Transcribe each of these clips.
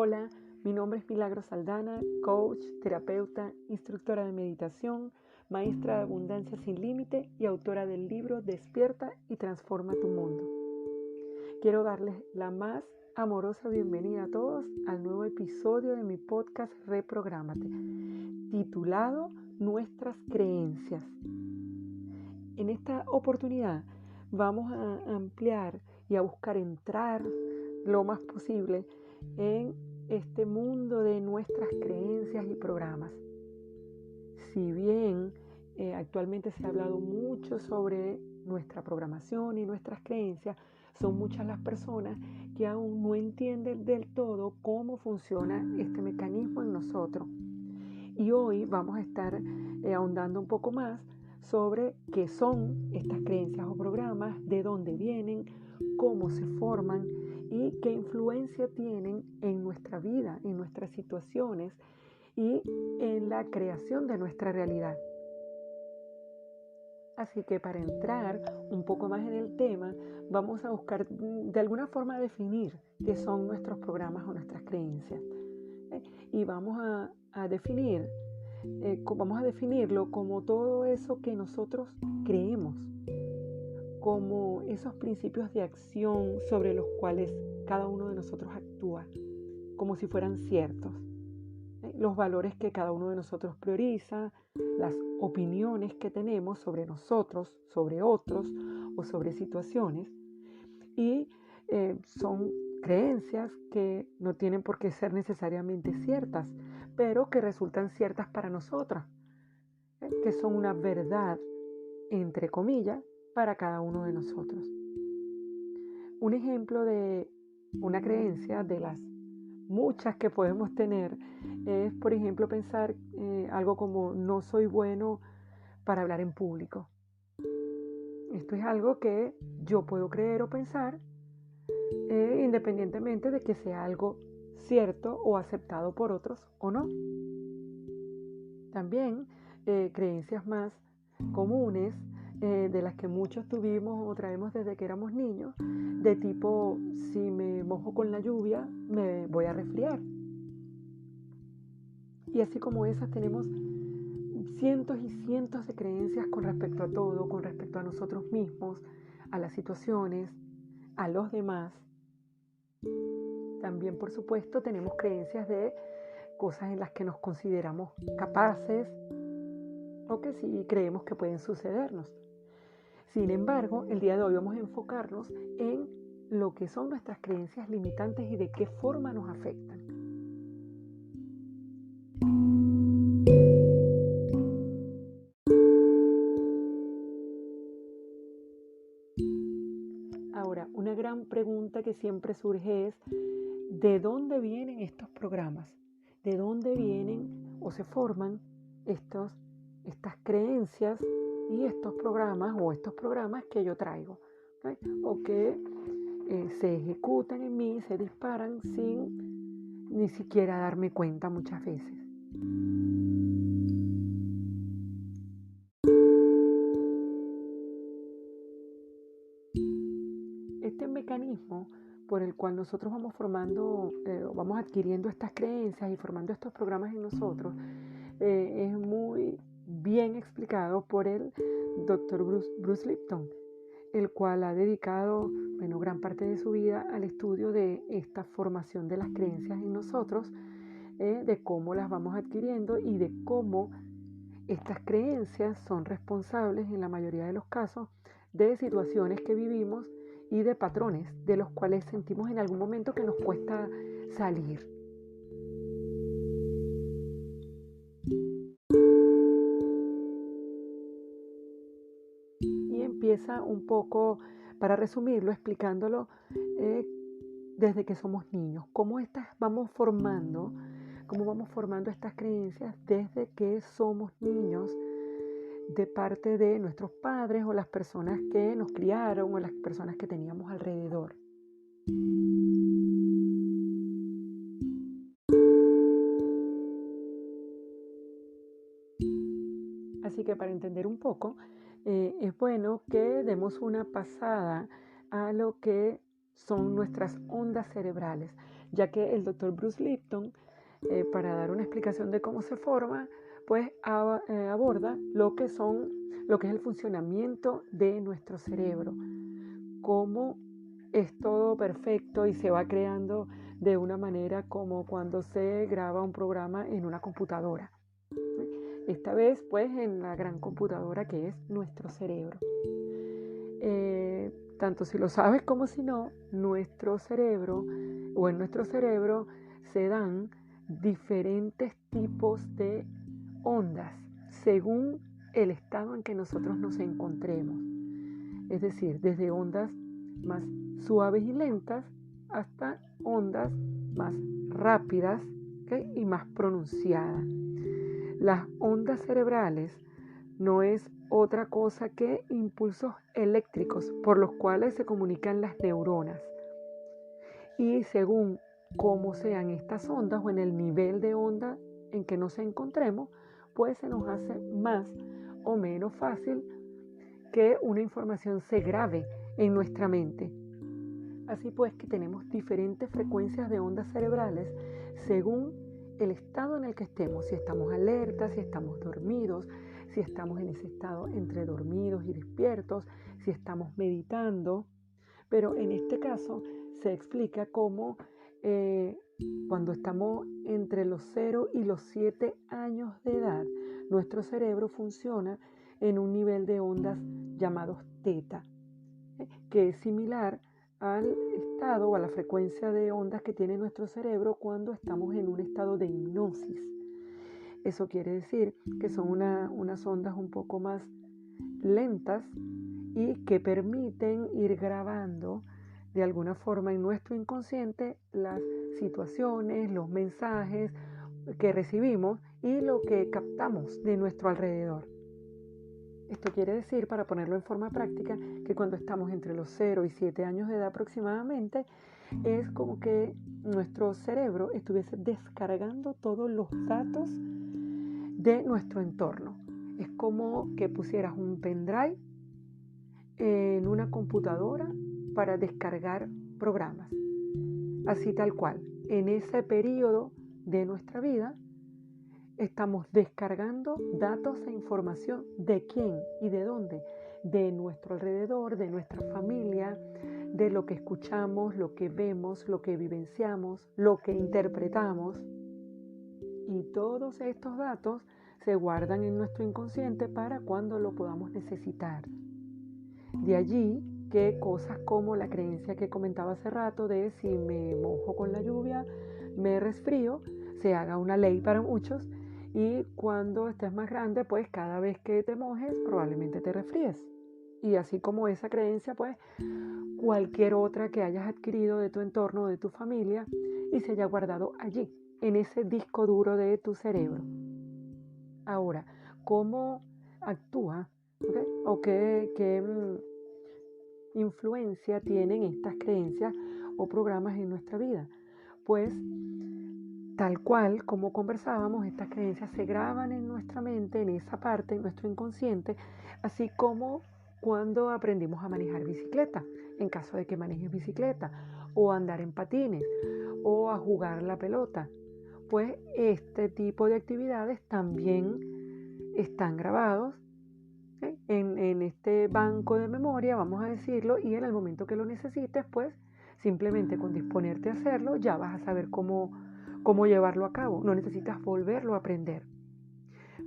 Hola, mi nombre es Milagros Aldana, coach, terapeuta, instructora de meditación, maestra de abundancia sin límite y autora del libro Despierta y transforma tu mundo. Quiero darles la más amorosa bienvenida a todos al nuevo episodio de mi podcast Reprográmate, titulado Nuestras Creencias. En esta oportunidad vamos a ampliar y a buscar entrar lo más posible en este mundo de nuestras creencias y programas. Si bien actualmente se ha hablado mucho sobre nuestra programación y nuestras creencias, son muchas las personas que aún no entienden del todo cómo funciona este mecanismo en nosotros. Y hoy vamos a estar ahondando un poco más sobre qué son estas creencias o programas, de dónde vienen, cómo se forman y qué influencia tienen en nuestra vida, en nuestras situaciones y en la creación de nuestra realidad. Así que para entrar un poco más en el tema, vamos a buscar de alguna forma definir qué son nuestros programas o nuestras creencias. Y vamos a definirlo como todo eso que nosotros creemos, como esos principios de acción sobre los cuales cada uno de nosotros actúa, como si fueran ciertos. Los valores que cada uno de nosotros prioriza, las opiniones que tenemos sobre nosotros, sobre otros o sobre situaciones. Y son creencias que no tienen por qué ser necesariamente ciertas, pero que resultan ciertas para nosotras, que son una verdad, entre comillas, para cada uno de nosotros. Un ejemplo de una creencia de las muchas que podemos tener es, por ejemplo, pensar algo como no soy bueno para hablar en público. Esto es algo que yo puedo creer o pensar independientemente de que sea algo cierto o aceptado por otros o no. También creencias más comunes de las que muchos tuvimos o traemos desde que éramos niños, de tipo, si me mojo con la lluvia, me voy a resfriar. Y así como esas tenemos cientos y cientos de creencias con respecto a todo, con respecto a nosotros mismos, a las situaciones, a los demás. También, por supuesto, tenemos creencias de cosas en las que nos consideramos capaces o que sí creemos que pueden sucedernos. Sin embargo, el día de hoy vamos a enfocarnos en lo que son nuestras creencias limitantes y de qué forma nos afectan. Ahora, una gran pregunta que siempre surge es, ¿de dónde vienen estos programas? ¿De dónde vienen o se forman estas creencias y estos programas que yo traigo? ¿Okay? O que se ejecutan en mí, se disparan sin ni siquiera darme cuenta muchas veces. Este mecanismo por el cual nosotros vamos adquiriendo estas creencias y formando estos programas en nosotros, es muy bien explicado por el Dr. Bruce Lipton, el cual ha dedicado gran parte de su vida al estudio de esta formación de las creencias en nosotros, de cómo las vamos adquiriendo y de cómo estas creencias son responsables en la mayoría de los casos de situaciones que vivimos y de patrones de los cuales sentimos en algún momento que nos cuesta salir. Y empieza un poco, para resumirlo, explicándolo desde que somos niños, cómo vamos formando estas creencias desde que somos niños, de parte de nuestros padres o las personas que nos criaron o las personas que teníamos alrededor. Así que para entender un poco, es bueno que demos una pasada a lo que son nuestras ondas cerebrales. ya que el doctor Bruce Lipton, para dar una explicación de cómo se forma, pues aborda lo que es el funcionamiento de nuestro cerebro, cómo es todo perfecto y se va creando de una manera como cuando se graba un programa en una computadora. Esta vez pues en la gran computadora que es nuestro cerebro. Tanto si lo sabes como si no, en nuestro cerebro se dan diferentes tipos de ondas según el estado en que nosotros nos encontremos. Es decir, desde ondas más suaves y lentas hasta ondas más rápidas, ¿okay? Y más pronunciadas. Las ondas cerebrales no es otra cosa que impulsos eléctricos por los cuales se comunican las neuronas. Y según cómo sean estas ondas o en el nivel de onda en que nos encontremos, pues se nos hace más o menos fácil que una información se grabe en nuestra mente. Así pues que tenemos diferentes frecuencias de ondas cerebrales según el estado en el que estemos, si estamos alertas, si estamos dormidos, si estamos en ese estado entre dormidos y despiertos, si estamos meditando. Pero en este caso se explica cómo cuando estamos entre los 0 y los 7 años de edad, nuestro cerebro funciona en un nivel de ondas llamados teta, que es similar al estado o a la frecuencia de ondas que tiene nuestro cerebro cuando estamos en un estado de hipnosis. Eso quiere decir que son unas ondas un poco más lentas y que permiten ir grabando de alguna forma en nuestro inconsciente las situaciones, los mensajes que recibimos y lo que captamos de nuestro alrededor. Esto quiere decir, para ponerlo en forma práctica, que cuando estamos entre los 0 y 7 años de edad aproximadamente, es como que nuestro cerebro estuviese descargando todos los datos de nuestro entorno. Es como que pusieras un pendrive en una computadora para descargar programas. Así tal cual, en ese periodo de nuestra vida estamos descargando datos e información de quién y de dónde, de nuestro alrededor, de nuestra familia, de lo que escuchamos, lo que vemos, lo que vivenciamos, lo que interpretamos. Y todos estos datos se guardan en nuestro inconsciente para cuando lo podamos necesitar. De allí que cosas como la creencia que comentaba hace rato de si me mojo con la lluvia, me resfrío, se haga una ley para muchos y cuando estés más grande, pues cada vez que te mojes probablemente te resfríes. Y así como esa creencia, pues cualquier otra que hayas adquirido de tu entorno o de tu familia y se haya guardado allí, en ese disco duro de tu cerebro. Ahora, ¿cómo actúa? ¿Okay? ¿O qué influencia tienen estas creencias o programas en nuestra vida? Pues tal cual como conversábamos, estas creencias se graban en nuestra mente, en esa parte, en nuestro inconsciente, así como cuando aprendimos a manejar bicicleta, en caso de que manejes bicicleta, o a andar en patines, o a jugar la pelota. Pues este tipo de actividades también están grabados en este banco de memoria, vamos a decirlo, y en el momento que lo necesites, pues simplemente con disponerte a hacerlo ya vas a saber cómo llevarlo a cabo. No necesitas volverlo a aprender.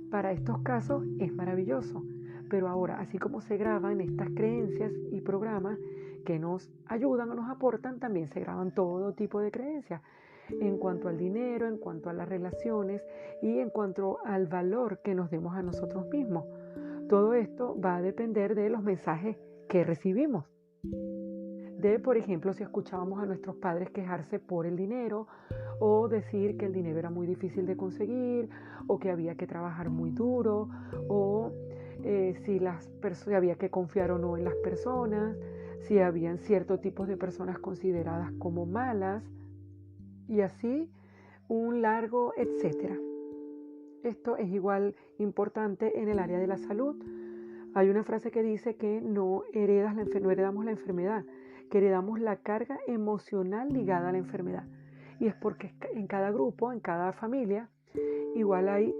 Para estos casos es maravilloso, pero ahora, así como se graban estas creencias y programas que nos ayudan o nos aportan, también se graban todo tipo de creencias en cuanto al dinero, en cuanto a las relaciones y en cuanto al valor que nos demos a nosotros mismos. Todo esto va a depender de los mensajes que recibimos. De, por ejemplo, si escuchábamos a nuestros padres quejarse por el dinero o decir que el dinero era muy difícil de conseguir o que había que trabajar muy duro o si había que confiar o no en las personas, si habían ciertos tipos de personas consideradas como malas y así un largo etcétera. Esto es igual importante en el área de la salud. Hay una frase que dice que no heredamos la enfermedad, que heredamos la carga emocional ligada a la enfermedad. Y es porque en cada grupo, en cada familia, igual hay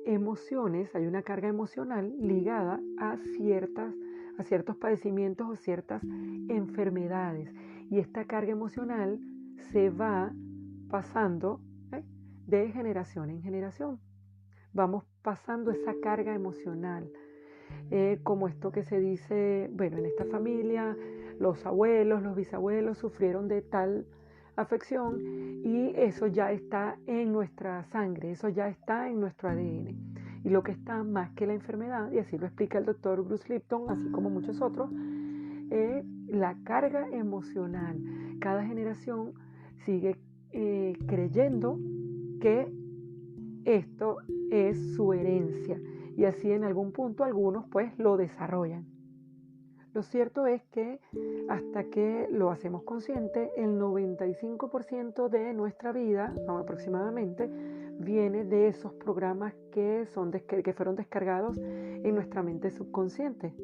emociones, hay una carga emocional ligada a ciertos padecimientos o ciertas enfermedades. Y esta carga emocional se va pasando de generación en generación. Vamos pasando esa carga emocional. Como esto que se dice, bueno, en esta familia los abuelos, los bisabuelos sufrieron de tal afección y eso ya está en nuestra sangre, eso ya está en nuestro ADN. Y lo que está más que la enfermedad, y así lo explica el doctor Bruce Lipton, así como muchos otros, es la carga emocional. Cada generación sigue creyendo que esto es su herencia y así en algún punto algunos pues lo desarrollan. Lo cierto es que hasta que lo hacemos consciente, el 95% de nuestra vida, aproximadamente, viene de esos programas que fueron descargados en nuestra mente subconsciente.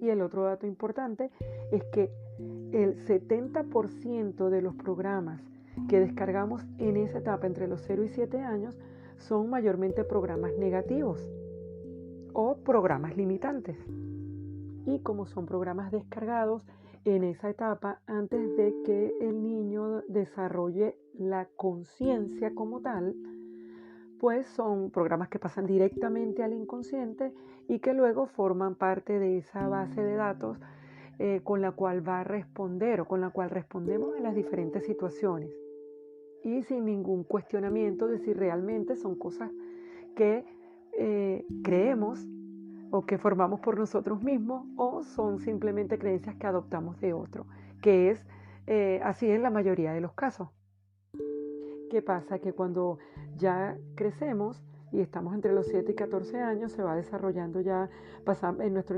Y el otro dato importante es que el 70% de los programas que descargamos en esa etapa entre los 0 y 7 años son mayormente programas negativos o programas limitantes. Y como son programas descargados en esa etapa, antes de que el niño desarrolle la conciencia como tal, pues son programas que pasan directamente al inconsciente y que luego forman parte de esa base de datos con la cual va a responder o con la cual respondemos a las diferentes situaciones. Y sin ningún cuestionamiento de si realmente son cosas que creemos o que formamos por nosotros mismos o son simplemente creencias que adoptamos de otro, que es así en la mayoría de los casos. ¿Qué pasa? Que cuando ya crecemos y estamos entre los 7 y 14 años, se va desarrollando ya, en nuestro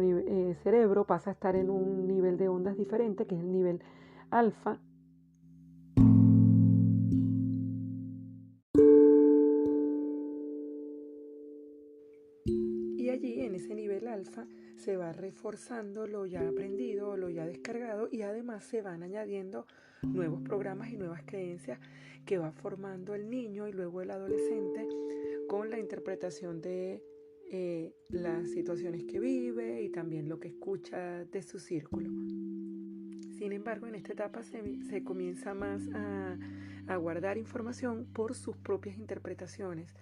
cerebro pasa a estar en un nivel de ondas diferente, que es el nivel alfa. Y allí, en ese nivel alfa, se va reforzando lo ya aprendido, lo ya descargado y además se van añadiendo nuevos programas y nuevas creencias que va formando el niño y luego el adolescente con la interpretación de las situaciones que vive y también lo que escucha de su círculo. Sin embargo, en esta etapa se comienza más a guardar información por sus propias interpretaciones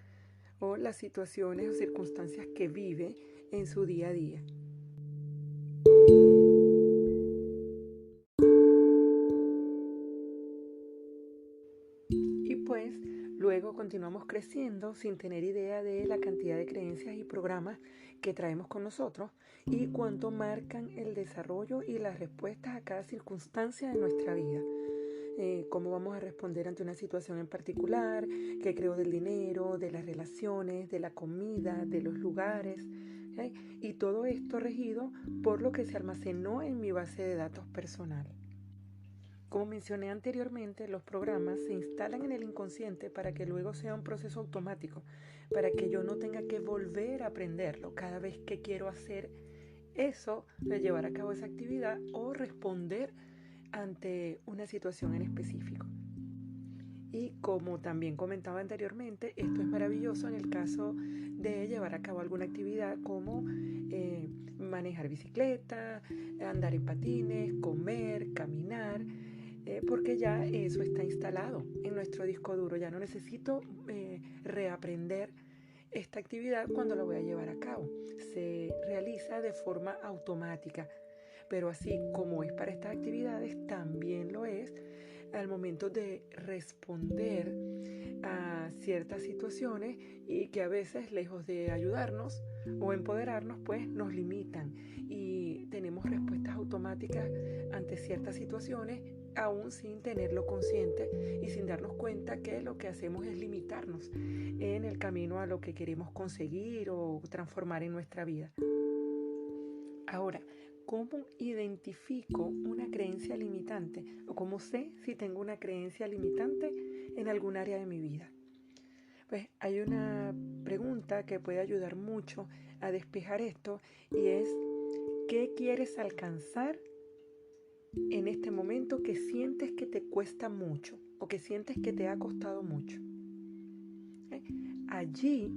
o las situaciones o circunstancias que vive en su día a día. Y pues luego continuamos creciendo sin tener idea de la cantidad de creencias y programas que traemos con nosotros y cuánto marcan el desarrollo y las respuestas a cada circunstancia de nuestra vida. Cómo vamos a responder ante una situación en particular, qué creo del dinero, de las relaciones, de la comida, de los lugares, ¿sí? Y todo esto regido por lo que se almacenó en mi base de datos personal. Como mencioné anteriormente, los programas se instalan en el inconsciente para que luego sea un proceso automático, para que yo no tenga que volver a aprenderlo cada vez que quiero hacer eso, de llevar a cabo esa actividad o responder ante una situación en específico. Y como también comentaba anteriormente, esto es maravilloso en el caso de llevar a cabo alguna actividad como manejar bicicleta, andar en patines, comer, caminar, porque ya eso está instalado en nuestro disco duro. Ya no necesito reaprender esta actividad cuando la voy a llevar a cabo. Se realiza de forma automática. Pero así como es para estas actividades, también lo es al momento de responder a ciertas situaciones y que a veces, lejos de ayudarnos o empoderarnos, pues nos limitan y tenemos respuestas automáticas ante ciertas situaciones aún sin tenerlo consciente y sin darnos cuenta que lo que hacemos es limitarnos en el camino a lo que queremos conseguir o transformar en nuestra vida. Ahora, ¿cómo identifico una creencia limitante? ¿O cómo sé si tengo una creencia limitante en algún área de mi vida? Pues hay una pregunta que puede ayudar mucho a despejar esto y es, ¿qué quieres alcanzar en este momento que sientes que te cuesta mucho? o que sientes que te ha costado mucho. Allí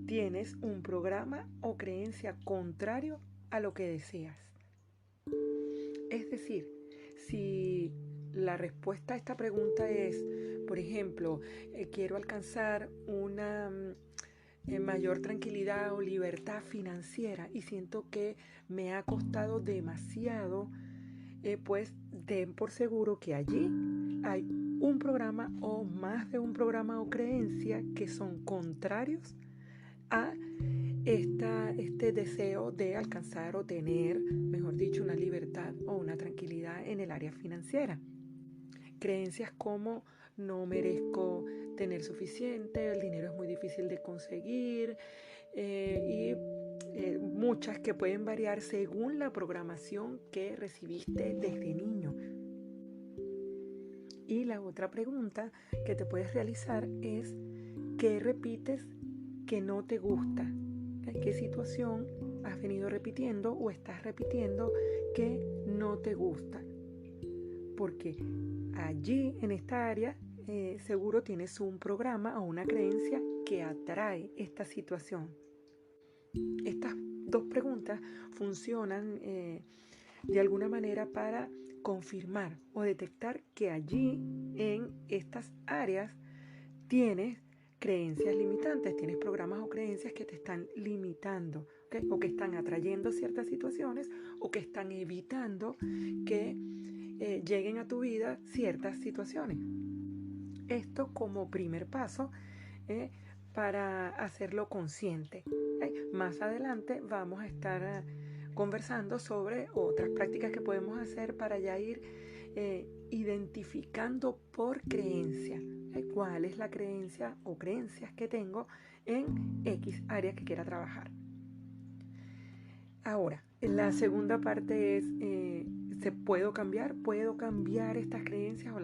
tienes un programa o creencia contrario a lo que deseas. Es decir, si la respuesta a esta pregunta es, por ejemplo, quiero alcanzar una mayor tranquilidad o libertad financiera y siento que me ha costado demasiado, pues den por seguro que allí hay un programa o más de un programa o creencia que son contrarios a este deseo de alcanzar o tener, mejor dicho, una libertad o una tranquilidad en el área financiera. Creencias como no merezco tener suficiente, el dinero es muy difícil de conseguir y muchas que pueden variar según la programación que recibiste desde niño. Y la otra pregunta que te puedes realizar es ¿qué repites que no te gusta? ¿Qué situación has venido repitiendo o estás repitiendo que no te gusta? Porque allí en esta área seguro tienes un programa o una creencia que atrae esta situación. Estas dos preguntas funcionan de alguna manera para confirmar o detectar que allí en estas áreas tienes creencias limitantes, tienes programas o creencias que te están limitando, ¿okay? O que están atrayendo ciertas situaciones o que están evitando que lleguen a tu vida ciertas situaciones. Esto como primer paso para hacerlo consciente. Más adelante vamos a estar conversando sobre otras prácticas que podemos hacer para ya ir identificando por creencia cuál es la creencia o creencias que tengo en X área que quiera trabajar. Ahora, la segunda parte es, ¿puedo cambiar estas creencias? O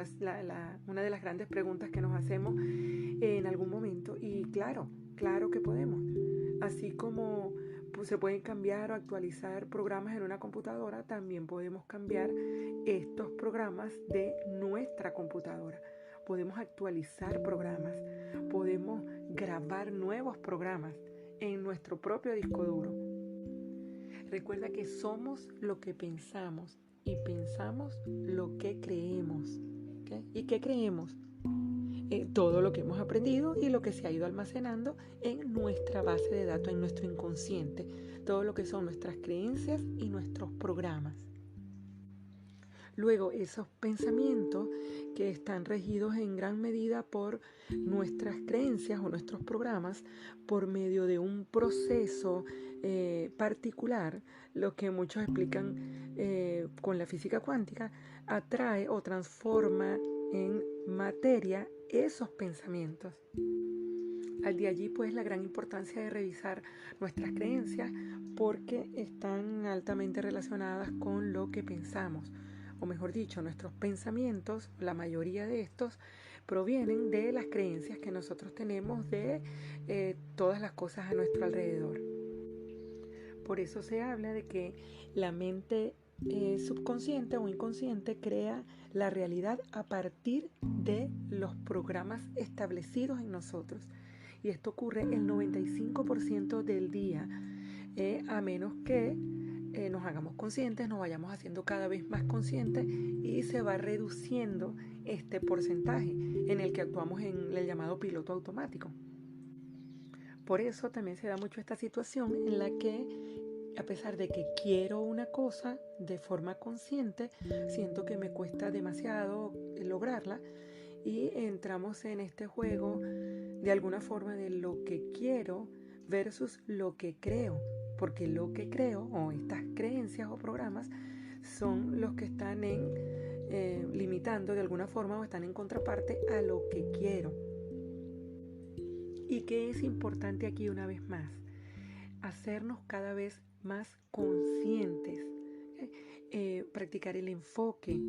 una de las grandes preguntas que nos hacemos en algún momento. Y claro que podemos. Así como pues, se pueden cambiar o actualizar programas en una computadora, también podemos cambiar estos programas de nuestra computadora. Podemos actualizar programas, podemos grabar nuevos programas en nuestro propio disco duro. Recuerda que somos lo que pensamos y pensamos lo que creemos. ¿Okay? ¿Y qué creemos? Todo lo que hemos aprendido y lo que se ha ido almacenando en nuestra base de datos, en nuestro inconsciente. Todo lo que son nuestras creencias y nuestros programas. Luego, esos pensamientos que están regidos en gran medida por nuestras creencias o nuestros programas por medio de un proceso particular, lo que muchos explican con la física cuántica, atrae o transforma en materia esos pensamientos. De allí pues la gran importancia de revisar nuestras creencias porque están altamente relacionadas con lo que pensamos. O mejor dicho, nuestros pensamientos, la mayoría de estos, provienen de las creencias que nosotros tenemos de todas las cosas a nuestro alrededor. Por eso se habla de que la mente subconsciente o inconsciente crea la realidad a partir de los programas establecidos en nosotros. Y esto ocurre el 95% del día, a menos que nos hagamos conscientes, nos vayamos haciendo cada vez más conscientes y se va reduciendo este porcentaje en el que actuamos en el llamado piloto automático. Por eso también se da mucho esta situación en la que a pesar de que quiero una cosa de forma consciente, siento que me cuesta demasiado lograrla y entramos en este juego de alguna forma de lo que quiero versus lo que creo, porque lo que creo o estas creencias o programas son los que están limitando de alguna forma o están en contraparte a lo que quiero. ¿Y qué es importante aquí una vez más? Hacernos cada vez más conscientes, practicar el enfoque,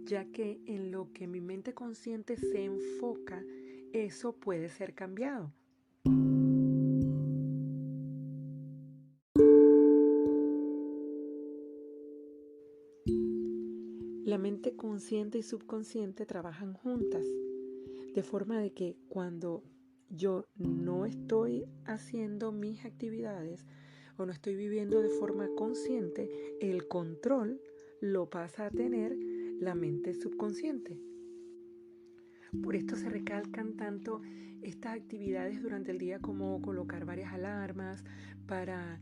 ya que en lo que mi mente consciente se enfoca, eso puede ser cambiado. La mente consciente y subconsciente trabajan juntas, de forma de que cuando yo no estoy haciendo mis actividades o no estoy viviendo de forma consciente, el control lo pasa a tener la mente subconsciente. Por esto se recalcan tanto estas actividades durante el día como colocar varias alarmas para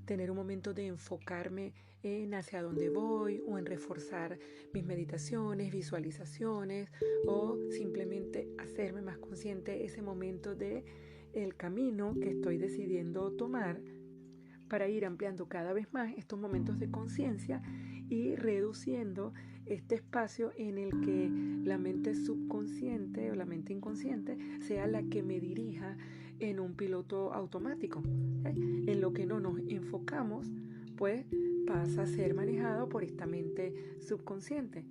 tener un momento de enfocarme en hacia dónde voy o en reforzar mis meditaciones, visualizaciones o simplemente hacerme más consciente ese momento de el camino que estoy decidiendo tomar para ir ampliando cada vez más estos momentos de conciencia y reduciendo este espacio en el que la mente subconsciente o la mente inconsciente sea la que me dirija en un piloto automático. En lo que no nos enfocamos, pues pasa a ser manejado por esta mente subconsciente.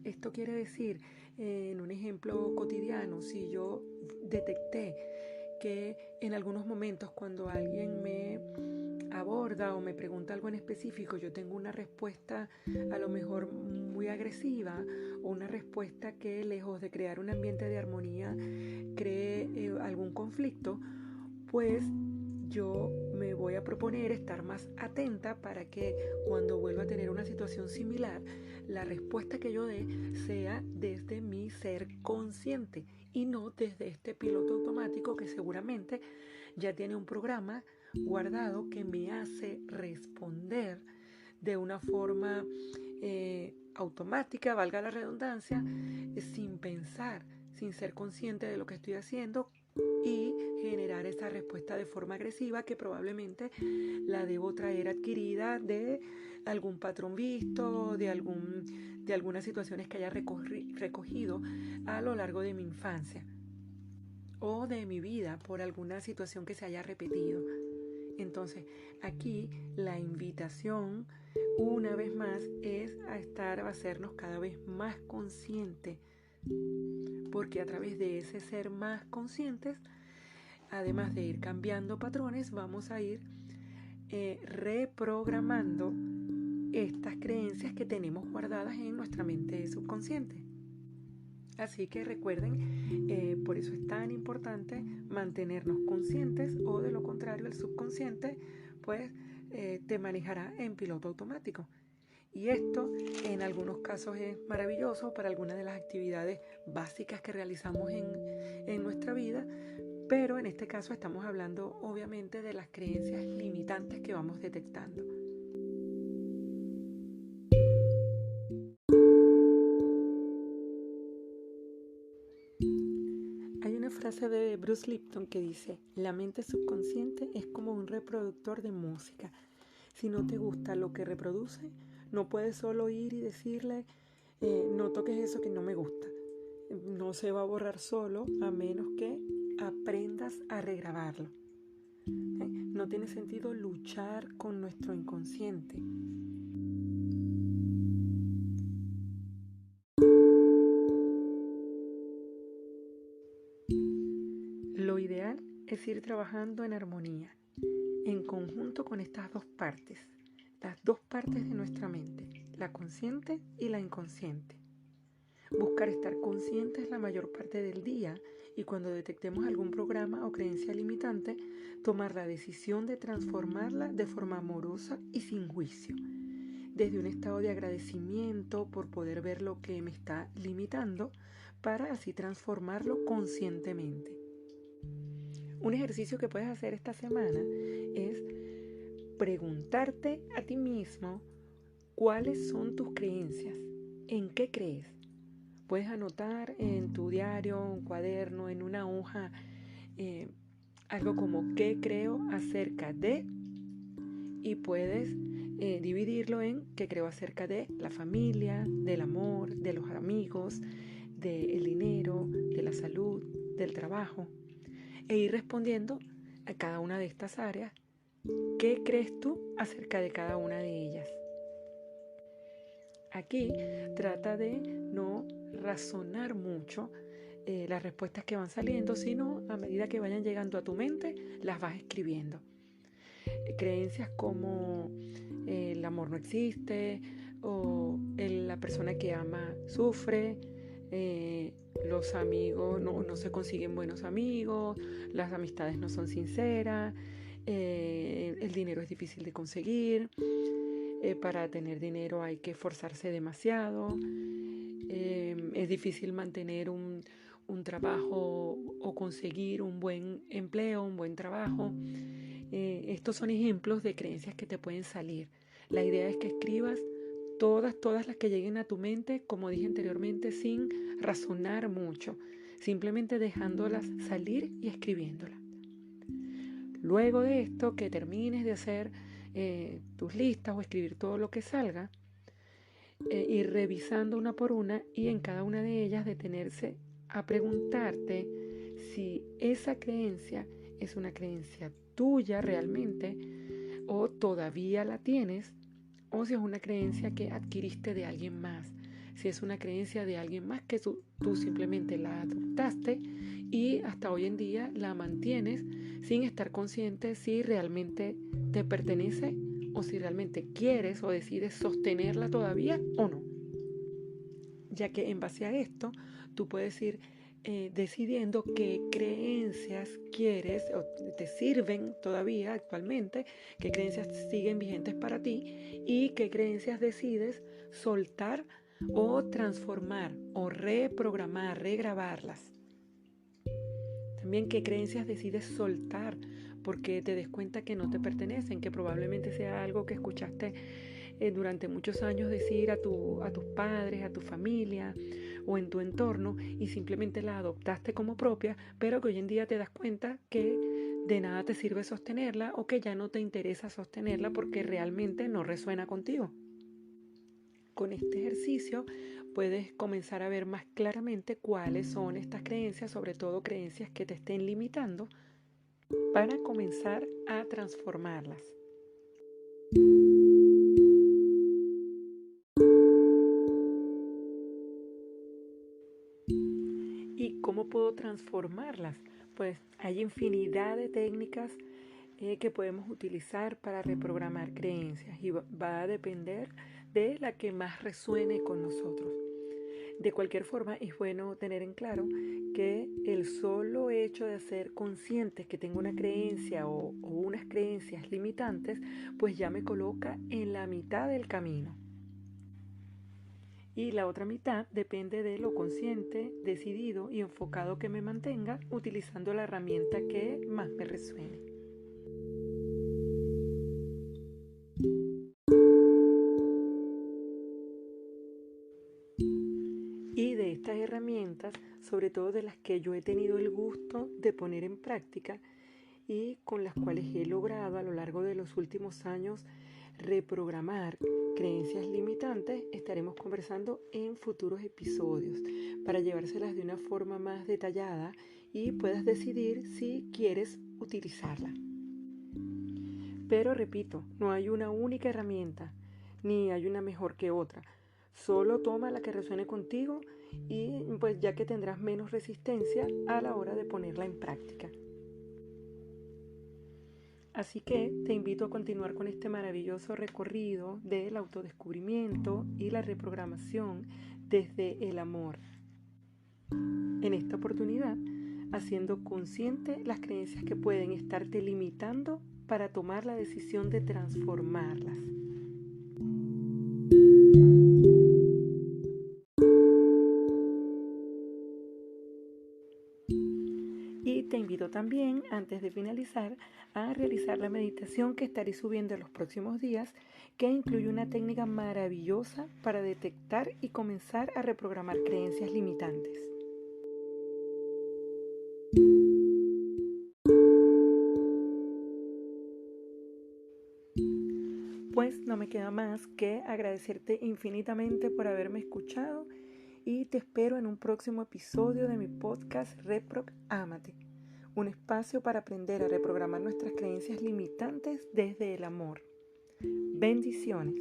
Esto quiere decir, en un ejemplo cotidiano, si yo detecté que en algunos momentos cuando alguien me aborda o me pregunta algo en específico, yo tengo una respuesta a lo mejor muy agresiva o una respuesta que lejos de crear un ambiente de armonía cree algún conflicto, pues yo me voy a proponer estar más atenta para que cuando vuelva a tener una situación similar, la respuesta que yo dé sea desde mi ser consciente y no desde este piloto automático que seguramente ya tiene un programa guardado que me hace responder de una forma automática, valga la redundancia, sin pensar, sin ser consciente de lo que estoy haciendo y generar esa respuesta de forma agresiva que probablemente la debo traer adquirida de algún patrón visto, de algunas situaciones que haya recogido a lo largo de mi infancia o de mi vida por alguna situación que se haya repetido. Entonces, aquí la invitación, una vez más, es a hacernos cada vez más conscientes, porque a través de ese ser más conscientes, además de ir cambiando patrones, vamos a ir reprogramando estas creencias que tenemos guardadas en nuestra mente subconsciente. Así que recuerden, por eso es tan importante mantenernos conscientes, o de lo contrario el subconsciente pues te manejará en piloto automático. Y esto en algunos casos es maravilloso para algunas de las actividades básicas que realizamos en nuestra vida, pero en este caso estamos hablando obviamente de las creencias limitantes que vamos detectando. Hay una frase de Bruce Lipton que dice: la mente subconsciente es como un reproductor de música. Si no te gusta lo que reproduce, no puedes solo ir y decirle no toques eso que no me gusta. No se va a borrar solo a menos que aprendas a regrabarlo. No tiene sentido luchar con nuestro inconsciente. Lo ideal es ir trabajando en armonía, en conjunto con estas dos partes, las dos partes de nuestra mente, la consciente y la inconsciente. Buscar estar conscientes la mayor parte del día y cuando detectemos algún programa o creencia limitante, tomar la decisión de transformarla de forma amorosa y sin juicio, desde un estado de agradecimiento por poder ver lo que me está limitando para así transformarlo conscientemente. Un ejercicio que puedes hacer esta semana es preguntarte a ti mismo cuáles son tus creencias, en qué crees. Puedes anotar en tu diario, un cuaderno, en una hoja, algo como qué creo acerca de, y puedes dividirlo en qué creo acerca de la familia, del amor, de los amigos, del dinero, de la salud, del trabajo, e ir respondiendo a cada una de estas áreas. ¿Qué crees tú acerca de cada una de ellas? Aquí trata de no razonar mucho las respuestas que van saliendo, sino a medida que vayan llegando a tu mente, las vas escribiendo. Creencias como el amor no existe, o la la persona que ama sufre, los amigos no se consiguen buenos amigos, las amistades no son sinceras, el dinero es difícil de conseguir, para tener dinero hay que esforzarse demasiado, es difícil mantener un trabajo o conseguir un buen empleo, un buen trabajo. Estos son ejemplos de creencias que te pueden salir. La idea es que escribas todas las que lleguen a tu mente, como dije anteriormente, sin razonar mucho, simplemente dejándolas salir y escribiéndolas. Luego de esto, que termines de hacer tus listas o escribir todo lo que salga, ir revisando una por una y en cada una de ellas detenerse a preguntarte si esa creencia es una creencia tuya realmente o todavía la tienes, o si es una creencia que adquiriste de alguien más, si es una creencia de alguien más que tú simplemente la adoptaste y hasta hoy en día la mantienes sin estar consciente si realmente te pertenece o si realmente quieres o decides sostenerla todavía o no. Ya que en base a esto tú puedes ir decidiendo qué creencias quieres o te sirven todavía actualmente, qué creencias siguen vigentes para ti y qué creencias decides soltar o transformar o reprogramar, regrabarlas. También qué creencias decides soltar porque te des cuenta que no te pertenecen, que probablemente sea algo que escuchaste durante muchos años decir a tus padres, a tu familia o en tu entorno y simplemente la adoptaste como propia, pero que hoy en día te das cuenta que de nada te sirve sostenerla o que ya no te interesa sostenerla porque realmente no resuena contigo. Con este ejercicio puedes comenzar a ver más claramente cuáles son estas creencias, sobre todo creencias que te estén limitando, para comenzar a transformarlas. ¿Y cómo puedo transformarlas? Pues hay infinidad de técnicas que podemos utilizar para reprogramar creencias y va a depender de la que más resuene con nosotros. De cualquier forma, es bueno tener en claro que el solo hecho de ser conscientes que tengo una creencia o unas creencias limitantes, pues ya me coloca en la mitad del camino. Y la otra mitad depende de lo consciente, decidido y enfocado que me mantenga utilizando la herramienta que más me resuene. Y de estas herramientas, sobre todo de las que yo he tenido el gusto de poner en práctica y con las cuales he logrado a lo largo de los últimos años reprogramar creencias limitantes, estaremos conversando en futuros episodios para llevárselas de una forma más detallada y puedas decidir si quieres utilizarla. Pero repito, no hay una única herramienta, ni hay una mejor que otra. Solo toma la que resuene contigo y pues ya que tendrás menos resistencia a la hora de ponerla en práctica. Así que te invito a continuar con este maravilloso recorrido del autodescubrimiento y la reprogramación desde el amor. En esta oportunidad, haciendo consciente las creencias que pueden estarte limitando para tomar la decisión de transformarlas. Y te invito también, antes de finalizar, a realizar la meditación que estaré subiendo en los próximos días, que incluye una técnica maravillosa para detectar y comenzar a reprogramar creencias limitantes. Pues no me queda más que agradecerte infinitamente por haberme escuchado y te espero en un próximo episodio de mi podcast Reprográmate, un espacio para aprender a reprogramar nuestras creencias limitantes desde el amor. Bendiciones.